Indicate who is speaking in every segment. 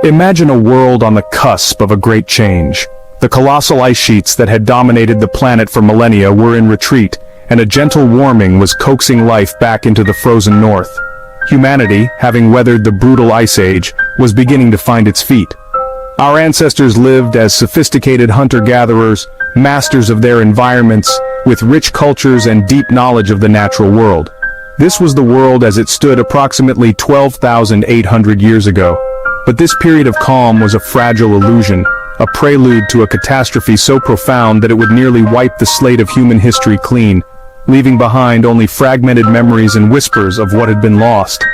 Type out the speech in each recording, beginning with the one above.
Speaker 1: Imagine a world on the cusp of a great change. The colossal ice sheets that had dominated the planet for millennia were in retreat, and a gentle warming was coaxing life back into the frozen north. Humanity, having weathered the brutal ice age, was beginning to find its feet. Our ancestors lived as sophisticated hunter-gatherers, masters of their environments, with rich cultures and deep knowledge of the natural world. This was the world as it stood approximately 12,800 years ago. But this period of calm was a fragile illusion, a prelude to a catastrophe so profound that it would nearly wipe the slate of human history clean, leaving behind only fragmented memories and whispers of what had been lost.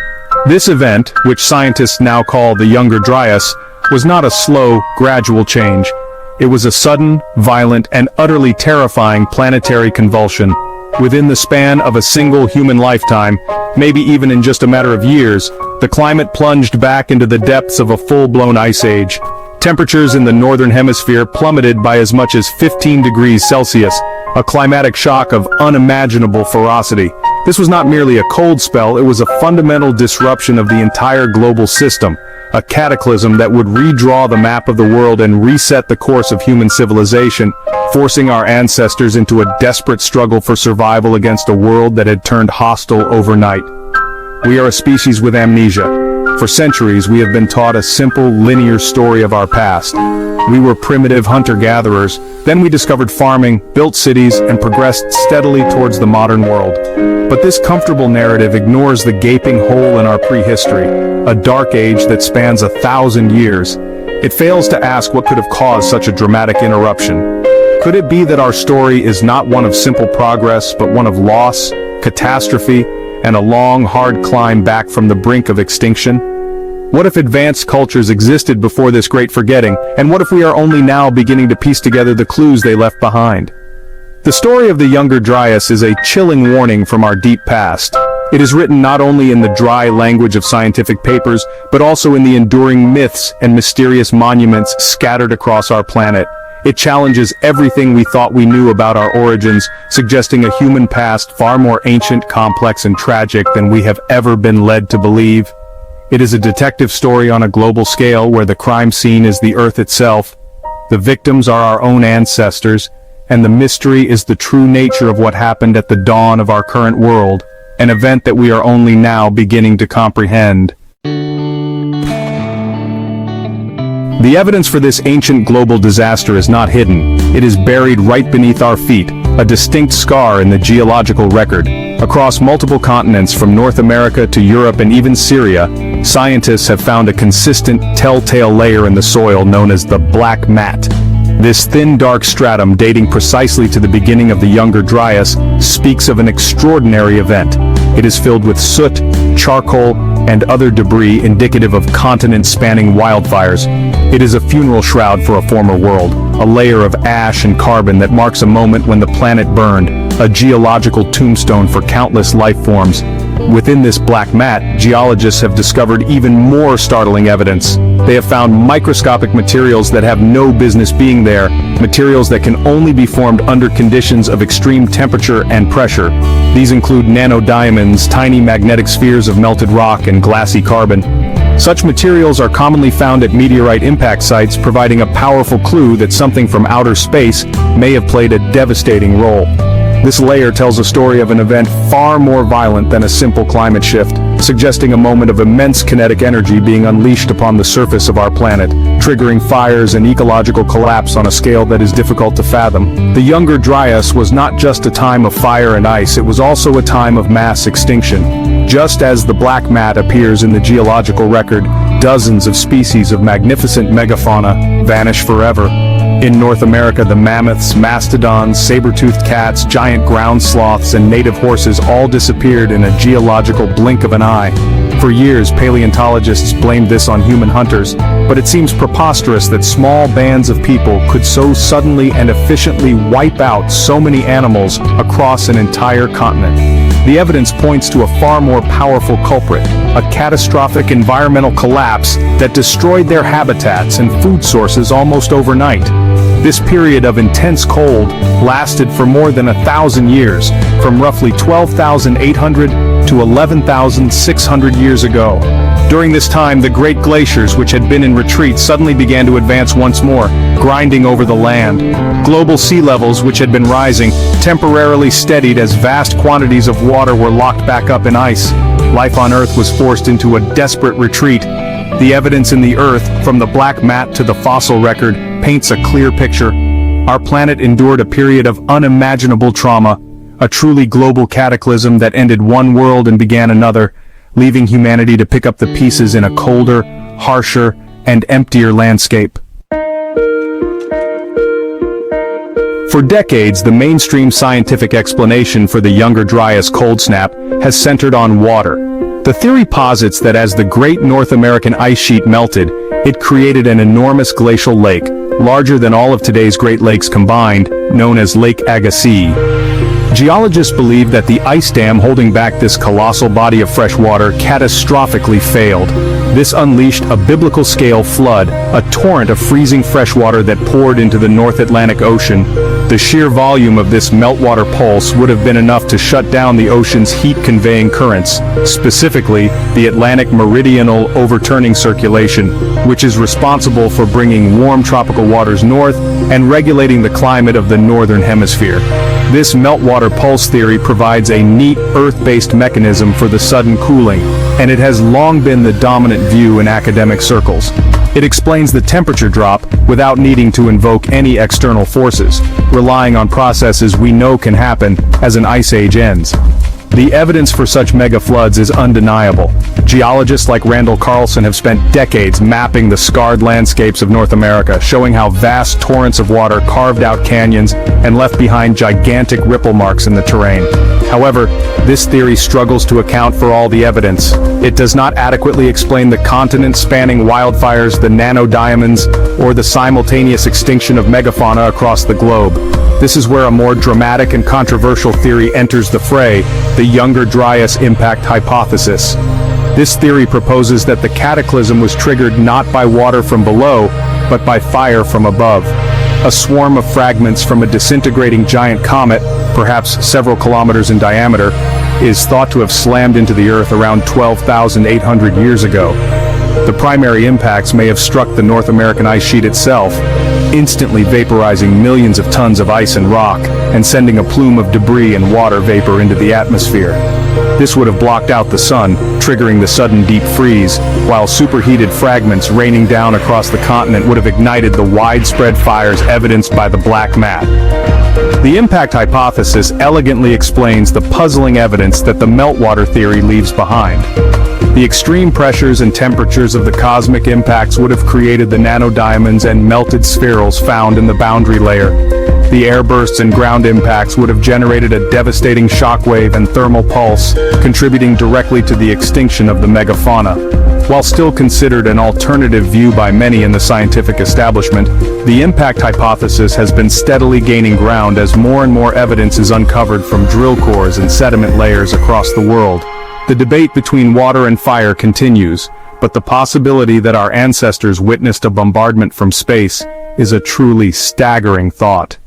Speaker 1: This event, which scientists now call the Younger Dryas, was not a slow, gradual change. It was a sudden, violent, and utterly terrifying planetary convulsion. Within the span of a single human lifetime, maybe even in just a matter of years, the climate plunged back into the depths of a full-blown ice age. Temperatures in the northern hemisphere plummeted by as much as 15 degrees Celsius, a climatic shock of unimaginable ferocity. This was not merely a cold spell, it was a fundamental disruption of the entire global system, a cataclysm that would redraw the map of the world and reset the course of human civilization, forcing our ancestors into a desperate struggle for survival against a world that had turned hostile overnight. We are a species with amnesia. For centuries, we have been taught a simple, linear story of our past. We were primitive hunter-gatherers, then we discovered farming, built cities, and progressed steadily towards the modern world. But this comfortable narrative ignores the gaping hole in our prehistory, a dark age that spans 1,000 years. It fails to ask what could have caused such a dramatic interruption. Could it be that our story is not one of simple progress, but one of loss, catastrophe, and a long, hard climb back from the brink of extinction? What if advanced cultures existed before this great forgetting, and what if we are only now beginning to piece together the clues they left behind? The story of the Younger Dryas is a chilling warning from our deep past. It is written not only in the dry language of scientific papers, but also in the enduring myths and mysterious monuments scattered across our planet. It challenges everything we thought we knew about our origins, suggesting a human past far more ancient, complex, and tragic than we have ever been led to believe. It is a detective story on a global scale where the crime scene is the Earth itself, the victims are our own ancestors, and the mystery is the true nature of what happened at the dawn of our current world, an event that we are only now beginning to comprehend. The evidence for this ancient global disaster is not hidden. It is buried right beneath our feet, a distinct scar in the geological record. Across multiple continents from North America to Europe and even Syria, scientists have found a consistent, telltale layer in the soil known as the black mat. This thin, dark stratum, dating precisely to the beginning of the Younger Dryas, speaks of an extraordinary event. It is filled with soot, charcoal, and other debris indicative of continent-spanning wildfires. It is a funeral shroud for a former world, a layer of ash and carbon that marks a moment when the planet burned, a geological tombstone for countless life forms. Within this black mat, geologists have discovered even more startling evidence. They have found microscopic materials that have no business being there, materials that can only be formed under conditions of extreme temperature and pressure. These include nanodiamonds, tiny magnetic spheres of melted rock, and glassy carbon. Such materials are commonly found at meteorite impact sites, providing a powerful clue that something from outer space may have played a devastating role. This layer tells a story of an event far more violent than a simple climate shift, suggesting a moment of immense kinetic energy being unleashed upon the surface of our planet, triggering fires and ecological collapse on a scale that is difficult to fathom. The Younger Dryas was not just a time of fire and ice, it was also a time of mass extinction. Just as the black mat appears in the geological record, dozens of species of magnificent megafauna vanish forever. In North America, the mammoths, mastodons, saber-toothed cats, giant ground sloths, and native horses all disappeared in a geological blink of an eye. For years, paleontologists blamed this on human hunters, but it seems preposterous that small bands of people could so suddenly and efficiently wipe out so many animals across an entire continent. The evidence points to a far more powerful culprit, a catastrophic environmental collapse that destroyed their habitats and food sources almost overnight. This period of intense cold lasted for more than 1,000 years, from roughly 12,800 to 11,600 years ago. During this time, the great glaciers which had been in retreat suddenly began to advance once more, grinding over the land. Global sea levels, which had been rising, temporarily steadied as vast quantities of water were locked back up in ice. Life on Earth was forced into a desperate retreat. The evidence in the Earth, from the black mat to the fossil record, paints a clear picture. Our planet endured a period of unimaginable trauma, a truly global cataclysm that ended one world and began another, leaving humanity to pick up the pieces in a colder, harsher, and emptier landscape. For decades, the mainstream scientific explanation for the Younger Dryas cold snap has centered on water. The theory posits that as the Great North American ice sheet melted, it created an enormous glacial lake, larger than all of today's Great Lakes combined, known as Lake Agassiz. Geologists believe that the ice dam holding back this colossal body of fresh water catastrophically failed. This unleashed a biblical-scale flood, a torrent of freezing fresh water that poured into the North Atlantic Ocean. The sheer volume of this meltwater pulse would have been enough to shut down the ocean's heat-conveying currents, specifically the Atlantic Meridional Overturning Circulation, which is responsible for bringing warm tropical waters north and regulating the climate of the northern hemisphere. This meltwater pulse theory provides a neat Earth-based mechanism for the sudden cooling, and it has long been the dominant view in academic circles. It explains the temperature drop without needing to invoke any external forces, relying on processes we know can happen as an ice age ends. The evidence for such mega floods is undeniable. Geologists like Randall Carlson have spent decades mapping the scarred landscapes of North America, showing how vast torrents of water carved out canyons and left behind gigantic ripple marks in the terrain. However, this theory struggles to account for all the evidence. It does not adequately explain the continent-spanning wildfires, the nanodiamonds, or the simultaneous extinction of megafauna across the globe. This is where a more dramatic and controversial theory enters the fray, the Younger Dryas impact hypothesis. This theory proposes that the cataclysm was triggered not by water from below, but by fire from above. A swarm of fragments from a disintegrating giant comet, perhaps several kilometers in diameter, is thought to have slammed into the Earth around 12,800 years ago. The primary impacts may have struck the North American ice sheet itself, instantly vaporizing millions of tons of ice and rock, and sending a plume of debris and water vapor into the atmosphere. This would have blocked out the sun, triggering the sudden deep freeze, while superheated fragments raining down across the continent would have ignited the widespread fires evidenced by the black mat. The impact hypothesis elegantly explains the puzzling evidence that the meltwater theory leaves behind. The extreme pressures and temperatures of the cosmic impacts would have created the nanodiamonds and melted spherules found in the boundary layer. The airbursts and ground impacts would have generated a devastating shockwave and thermal pulse, contributing directly to the extinction of the megafauna. While still considered an alternative view by many in the scientific establishment, the impact hypothesis has been steadily gaining ground as more and more evidence is uncovered from drill cores and sediment layers across the world. The debate between water and fire continues, but the possibility that our ancestors witnessed a bombardment from space is a truly staggering thought.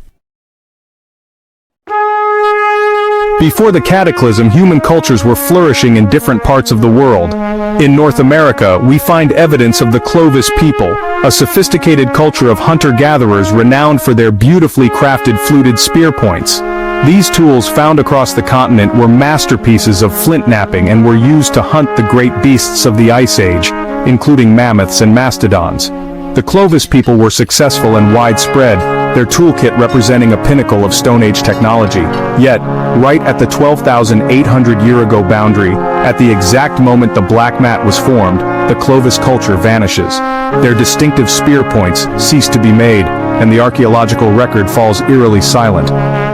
Speaker 1: Before the cataclysm, human cultures were flourishing in different parts of the world. In North America, we find evidence of the Clovis people, a sophisticated culture of hunter-gatherers renowned for their beautifully crafted fluted spear points. These tools found across the continent were masterpieces of flint knapping and were used to hunt the great beasts of the Ice Age, including mammoths and mastodons. The Clovis people were successful and widespread, their toolkit representing a pinnacle of Stone Age technology. Yet, right at the 12,800-year-ago boundary, at the exact moment the black mat was formed, the Clovis culture vanishes. Their distinctive spear points cease to be made, and the archaeological record falls eerily silent.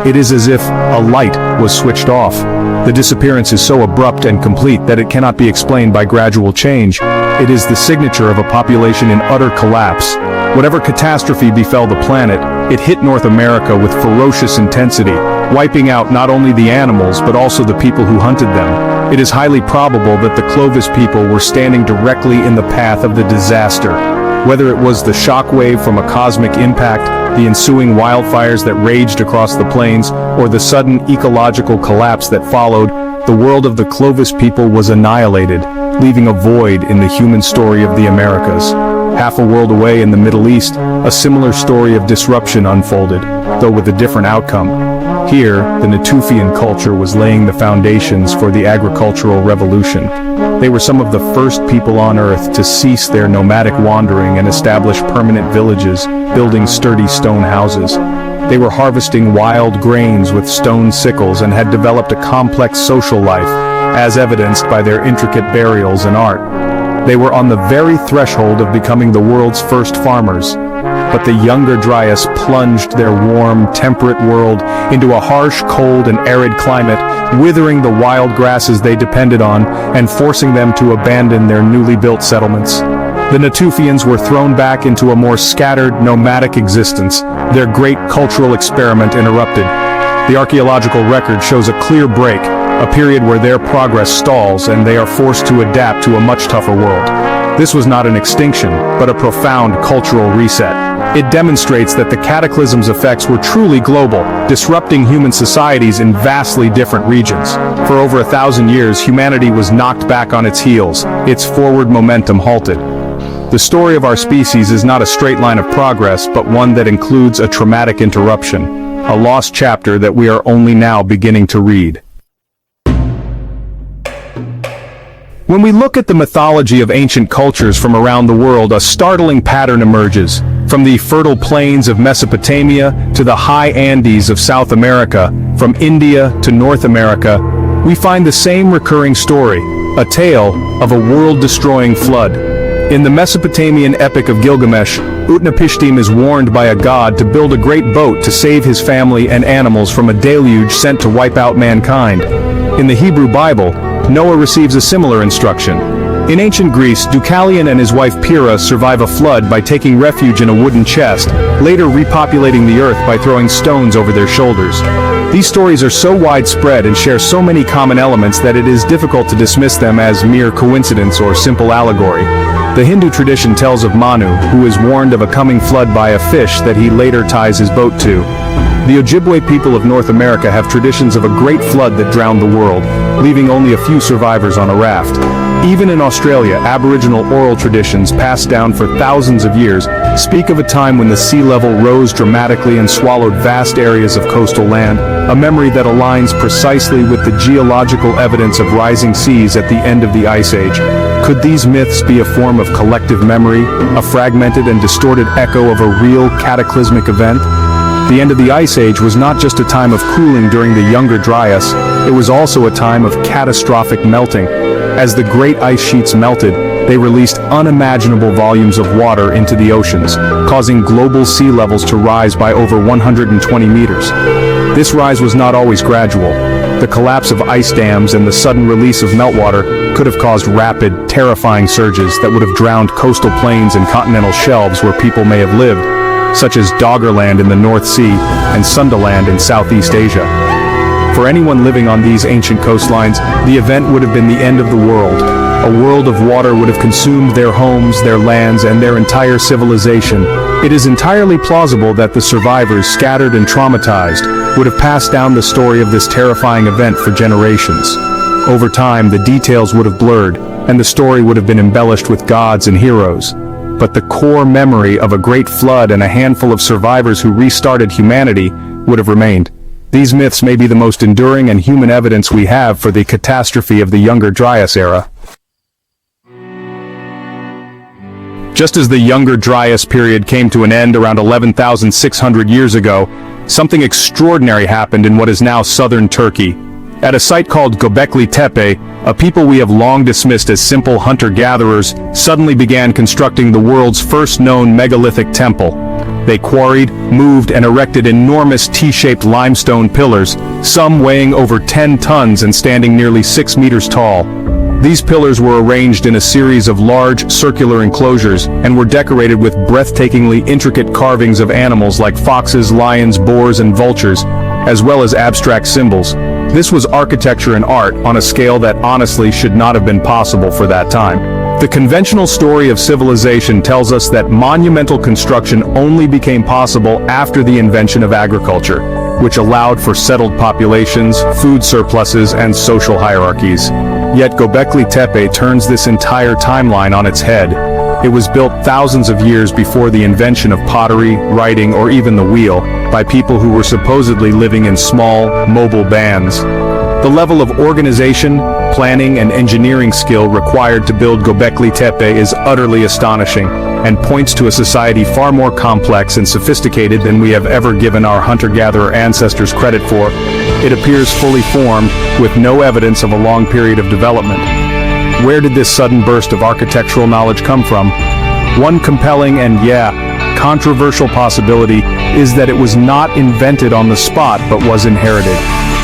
Speaker 1: It is as if a light was switched off. The disappearance is so abrupt and complete that it cannot be explained by gradual change. It is the signature of a population in utter collapse. Whatever catastrophe befell the planet, it hit North America with ferocious intensity, wiping out not only the animals but also the people who hunted them. It is highly probable that the Clovis people were standing directly in the path of the disaster. Whether it was the shockwave from a cosmic impact, the ensuing wildfires that raged across the plains, or the sudden ecological collapse that followed, the world of the Clovis people was annihilated, leaving a void in the human story of the Americas. Half a world away in the Middle East, a similar story of disruption unfolded, though with a different outcome. Here, the Natufian culture was laying the foundations for the agricultural revolution. They were some of the first people on Earth to cease their nomadic wandering and establish permanent villages, building sturdy stone houses. They were harvesting wild grains with stone sickles and had developed a complex social life, as evidenced by their intricate burials and art. They were on the very threshold of becoming the world's first farmers. But the younger Dryas plunged their warm, temperate world into a harsh, cold, and arid climate, withering the wild grasses they depended on and forcing them to abandon their newly built settlements. The Natufians were thrown back into a more scattered, nomadic existence, their great cultural experiment interrupted. The archaeological record shows a clear break, a period where their progress stalls and they are forced to adapt to a much tougher world. This was not an extinction, but a profound cultural reset. It demonstrates that the Cataclysm's effects were truly global, disrupting human societies in vastly different regions. For over 1,000 years, humanity was knocked back on its heels, its forward momentum halted. The story of our species is not a straight line of progress, but one that includes a traumatic interruption, a lost chapter that we are only now beginning to read. When we look at the mythology of ancient cultures from around the world, a startling pattern emerges. From the fertile plains of Mesopotamia to the high Andes of South America, from India to North America, we find the same recurring story, a tale of a world-destroying flood. In the Mesopotamian epic of Gilgamesh, Utnapishtim is warned by a god to build a great boat to save his family and animals from a deluge sent to wipe out mankind. In the Hebrew Bible, Noah receives a similar instruction. In ancient Greece, Deucalion and his wife Pyrrha survive a flood by taking refuge in a wooden chest, later repopulating the earth by throwing stones over their shoulders. These stories are so widespread and share so many common elements that it is difficult to dismiss them as mere coincidence or simple allegory. The Hindu tradition tells of Manu, who is warned of a coming flood by a fish that he later ties his boat to. The Ojibwe people of North America have traditions of a great flood that drowned the world, leaving only a few survivors on a raft. Even in Australia, Aboriginal oral traditions passed down for thousands of years speak of a time when the sea level rose dramatically and swallowed vast areas of coastal land, a memory that aligns precisely with the geological evidence of rising seas at the end of the Ice Age. Could these myths be a form of collective memory, a fragmented and distorted echo of a real cataclysmic event? The end of the Ice Age was not just a time of cooling during the Younger Dryas, it was also a time of catastrophic melting. As the great ice sheets melted, they released unimaginable volumes of water into the oceans, causing global sea levels to rise by over 120 meters. This rise was not always gradual. The collapse of ice dams and the sudden release of meltwater could have caused rapid, terrifying surges that would have drowned coastal plains and continental shelves where people may have lived, such as Doggerland in the North Sea and Sundaland in Southeast Asia. For anyone living on these ancient coastlines, the event would have been the end of the world. A world of water would have consumed their homes, their lands, and their entire civilization. It is entirely plausible that the survivors, scattered and traumatized, would have passed down the story of this terrifying event for generations. Over time, the details would have blurred, and the story would have been embellished with gods and heroes. But the core memory of a great flood and a handful of survivors who restarted humanity would have remained. These myths may be the most enduring and human evidence we have for the catastrophe of the Younger Dryas era. Just as the Younger Dryas period came to an end around 11,600 years ago, something extraordinary happened in what is now southern Turkey. At a site called Göbekli Tepe, a people we have long dismissed as simple hunter-gatherers suddenly began constructing the world's first known megalithic temple. They quarried, moved, and erected enormous T-shaped limestone pillars, some weighing over 10 tons and standing nearly 6 meters tall. These pillars were arranged in a series of large, circular enclosures and were decorated with breathtakingly intricate carvings of animals like foxes, lions, boars, and vultures, as well as abstract symbols. This was architecture and art on a scale that honestly should not have been possible for that time. The conventional story of civilization tells us that monumental construction only became possible after the invention of agriculture, which allowed for settled populations, food surpluses, and social hierarchies. Yet Göbekli Tepe turns this entire timeline on its head. It was built thousands of years before the invention of pottery, writing, or even the wheel, by people who were supposedly living in small, mobile bands. The level of organization, planning, and engineering skill required to build Göbekli Tepe is utterly astonishing, and points to a society far more complex and sophisticated than we have ever given our hunter-gatherer ancestors credit for. It appears fully formed, with no evidence of a long period of development. Where did this sudden burst of architectural knowledge come from? One compelling and, controversial possibility is that it was not invented on the spot but was inherited.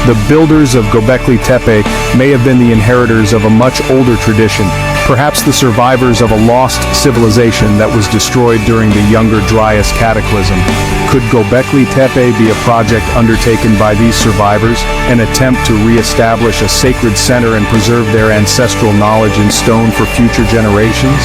Speaker 1: The builders of Göbekli Tepe may have been the inheritors of a much older tradition, perhaps the survivors of a lost civilization that was destroyed during the Younger Dryas Cataclysm. Could Göbekli Tepe be a project undertaken by these survivors, an attempt to re-establish a sacred center and preserve their ancestral knowledge in stone for future generations?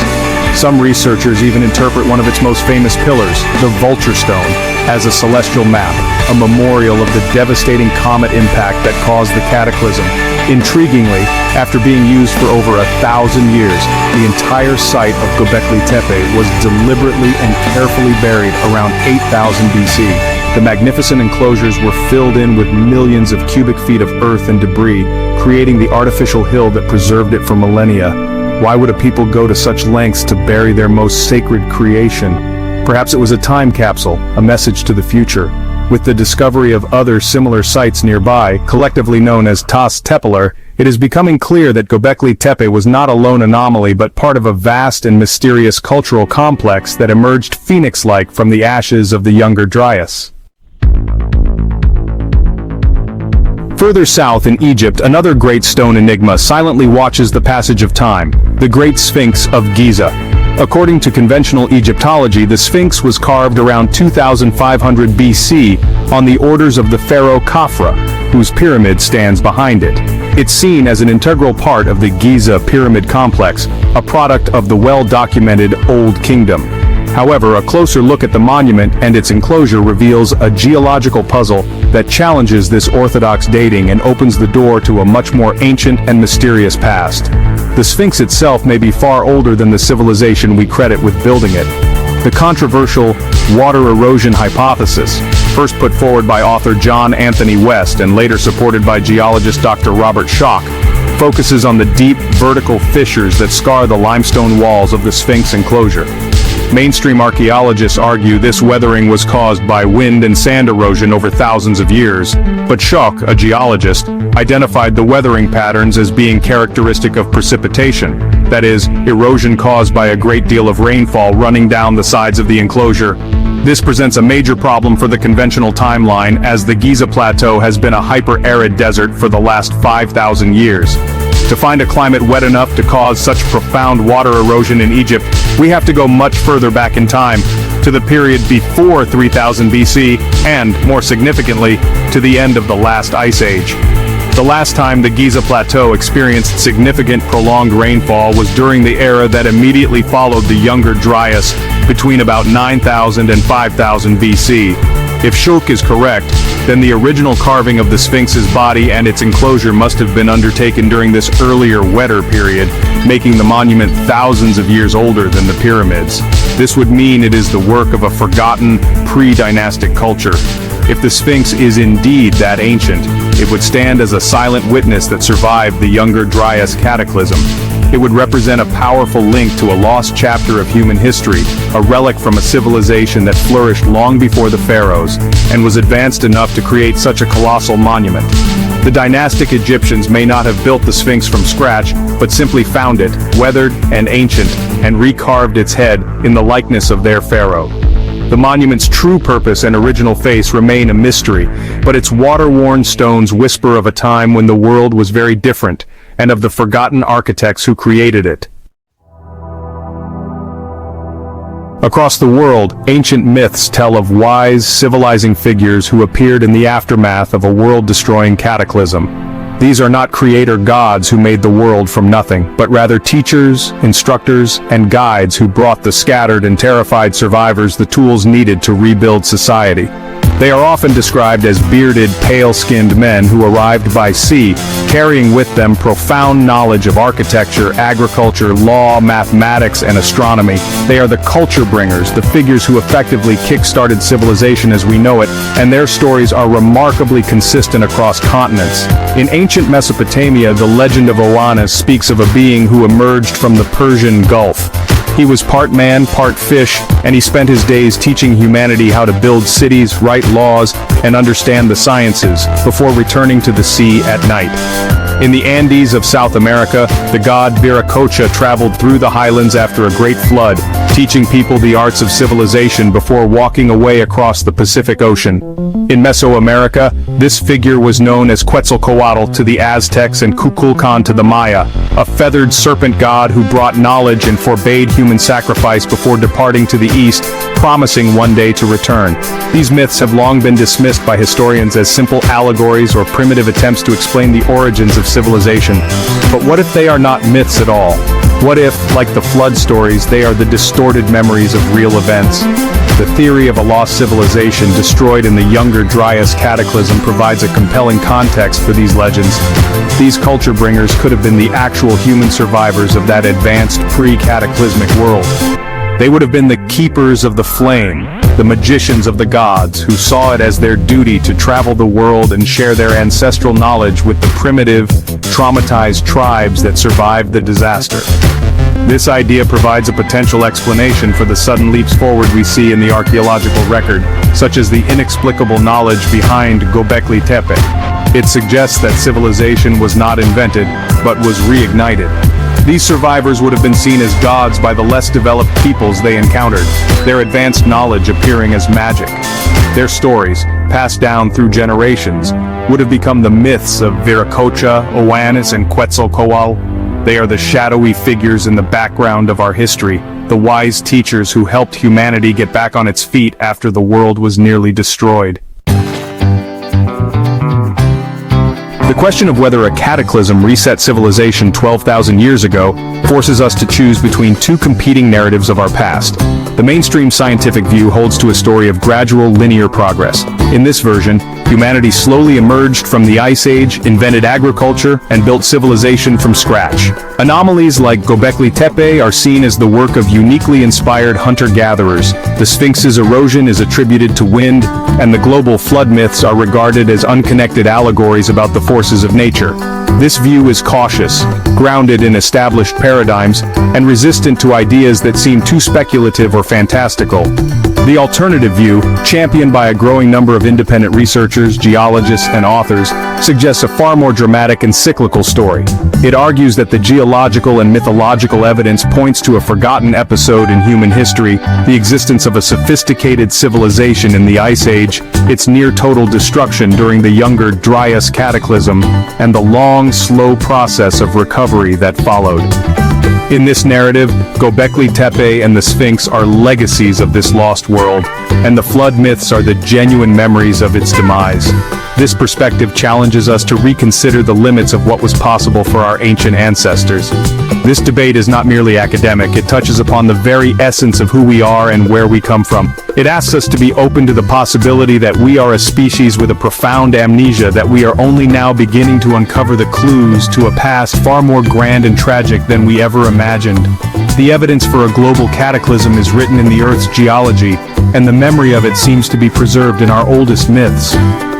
Speaker 1: Some researchers even interpret one of its most famous pillars, the Vulture Stone, as a celestial map, a memorial of the devastating comet impact that caused the cataclysm. Intriguingly, after being used for over 1,000 years, the entire site of Göbekli Tepe was deliberately and carefully buried around 8,000 BC. The magnificent enclosures were filled in with millions of cubic feet of earth and debris, creating the artificial hill that preserved it for millennia. Why would a people go to such lengths to bury their most sacred creation? Perhaps it was a time capsule, a message to the future. With the discovery of other similar sites nearby, collectively known as Tas Tepeler, it is becoming clear that Göbekli Tepe was not a lone anomaly but part of a vast and mysterious cultural complex that emerged phoenix-like from the ashes of the Younger Dryas. Further south in Egypt, another great stone enigma silently watches the passage of time, the Great Sphinx of Giza. According to conventional Egyptology, the Sphinx was carved around 2500 BC on the orders of the pharaoh Khafra, whose pyramid stands behind it. It's seen as an integral part of the Giza pyramid complex, a product of the well-documented Old Kingdom. However, a closer look at the monument and its enclosure reveals a geological puzzle that challenges this orthodox dating and opens the door to a much more ancient and mysterious past. The Sphinx itself may be far older than the civilization we credit with building it. The controversial water erosion hypothesis, first put forward by author John Anthony West and later supported by geologist Dr. Robert Schoch, focuses on the deep, vertical fissures that scar the limestone walls of the Sphinx enclosure. Mainstream archaeologists argue this weathering was caused by wind and sand erosion over thousands of years, but Schoch, a geologist, identified the weathering patterns as being characteristic of precipitation, that is, erosion caused by a great deal of rainfall running down the sides of the enclosure. This presents a major problem for the conventional timeline, as the Giza Plateau has been a hyper-arid desert for the last 5,000 years. To find a climate wet enough to cause such profound water erosion in Egypt, we have to go much further back in time, to the period before 3000 BC, and, more significantly, to the end of the last ice age. The last time the Giza Plateau experienced significant prolonged rainfall was during the era that immediately followed the Younger Dryas, between about 9000 and 5000 BC. If Schoch is correct, then the original carving of the Sphinx's body and its enclosure must have been undertaken during this earlier, wetter period, making the monument thousands of years older than the pyramids. This would mean it is the work of a forgotten, pre-dynastic culture. If the Sphinx is indeed that ancient, it would stand as a silent witness that survived the Younger Dryas Cataclysm. It would represent a powerful link to a lost chapter of human history, a relic from a civilization that flourished long before the pharaohs, and was advanced enough to create such a colossal monument. The dynastic Egyptians may not have built the Sphinx from scratch, but simply found it, weathered and ancient, and recarved its head in the likeness of their pharaoh. The monument's true purpose and original face remain a mystery, but its water-worn stones whisper of a time when the world was very different, and of the forgotten architects who created it. Across the world, ancient myths tell of wise, civilizing figures who appeared in the aftermath of a world-destroying cataclysm. These are not creator gods who made the world from nothing, but rather teachers, instructors, and guides who brought the scattered and terrified survivors the tools needed to rebuild society. They are often described as bearded, pale-skinned men who arrived by sea, carrying with them profound knowledge of architecture, agriculture, law, mathematics, and astronomy. They are the culture bringers, the figures who effectively kick-started civilization as we know it, and their stories are remarkably consistent across continents. In ancient Mesopotamia, the legend of Oannes speaks of a being who emerged from the Persian Gulf. He was part man, part fish, and he spent his days teaching humanity how to build cities, write laws, and understand the sciences, before returning to the sea at night. In the Andes of South America, the god Viracocha traveled through the highlands after a great flood, teaching people the arts of civilization before walking away across the Pacific Ocean. In Mesoamerica, this figure was known as Quetzalcoatl to the Aztecs and Kukulkan to the Maya, a feathered serpent god who brought knowledge and forbade human sacrifice before departing to the east, promising one day to return. These myths have long been dismissed by historians as simple allegories or primitive attempts to explain the origins of civilization. But what if they are not myths at all? What if, like the flood stories, they are the distorted memories of real events? The theory of a lost civilization destroyed in the Younger Dryas Cataclysm provides a compelling context for these legends. These culture bringers could have been the actual human survivors of that advanced pre-cataclysmic world. They would have been the keepers of the flame, the magicians of the gods, who saw it as their duty to travel the world and share their ancestral knowledge with the primitive, traumatized tribes that survived the disaster. This idea provides a potential explanation for the sudden leaps forward we see in the archaeological record, such as the inexplicable knowledge behind Göbekli Tepe. It suggests that civilization was not invented, but was reignited. These survivors would have been seen as gods by the less developed peoples they encountered, their advanced knowledge appearing as magic. Their stories, passed down through generations, would have become the myths of Viracocha, Oannes, and Quetzalcoatl. They are the shadowy figures in the background of our history, the wise teachers who helped humanity get back on its feet after the world was nearly destroyed. The question of whether a cataclysm reset civilization 12,000 years ago forces us to choose between two competing narratives of our past. The mainstream scientific view holds to a story of gradual linear progress. In this version, humanity slowly emerged from the Ice Age, invented agriculture, and built civilization from scratch. Anomalies like Göbekli Tepe are seen as the work of uniquely inspired hunter-gatherers. The Sphinx's erosion is attributed to wind, and the global flood myths are regarded as unconnected allegories about the forces of nature. This view is cautious, grounded in established paradigms, and resistant to ideas that seem too speculative or fantastical. The alternative view, championed by a growing number of independent researchers, geologists, and authors, suggests a far more dramatic and cyclical story. It argues that the geological and mythological evidence points to a forgotten episode in human history, the existence of a sophisticated civilization in the Ice Age, its near-total destruction during the Younger Dryas Cataclysm, and the long, slow process of recovery that followed. In this narrative, Göbekli Tepe and the Sphinx are legacies of this lost world, and the flood myths are the genuine memories of its demise. This perspective challenges us to reconsider the limits of what was possible for our ancient ancestors. This debate is not merely academic, it touches upon the very essence of who we are and where we come from. It asks us to be open to the possibility that we are a species with a profound amnesia, that we are only now beginning to uncover the clues to a past far more grand and tragic than we ever imagined. The evidence for a global cataclysm is written in the Earth's geology, and the memory of it seems to be preserved in our oldest myths.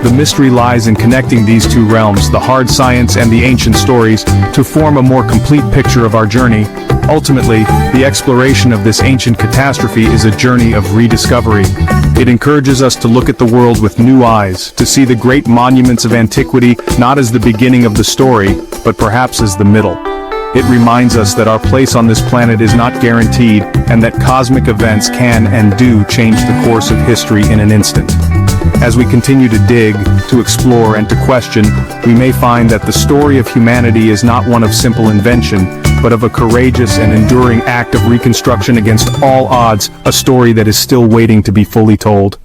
Speaker 1: The mystery lies in connecting these two realms, the hard science and the ancient stories, to form a more complete picture of our journey. Ultimately, the exploration of this ancient catastrophe is a journey of rediscovery. It encourages us to look at the world with new eyes, to see the great monuments of antiquity not as the beginning of the story, but perhaps as the middle. It reminds us that our place on this planet is not guaranteed, and that cosmic events can and do change the course of history in an instant. As we continue to dig, to explore, and to question, we may find that the story of humanity is not one of simple invention, but of a courageous and enduring act of reconstruction against all odds, a story that is still waiting to be fully told.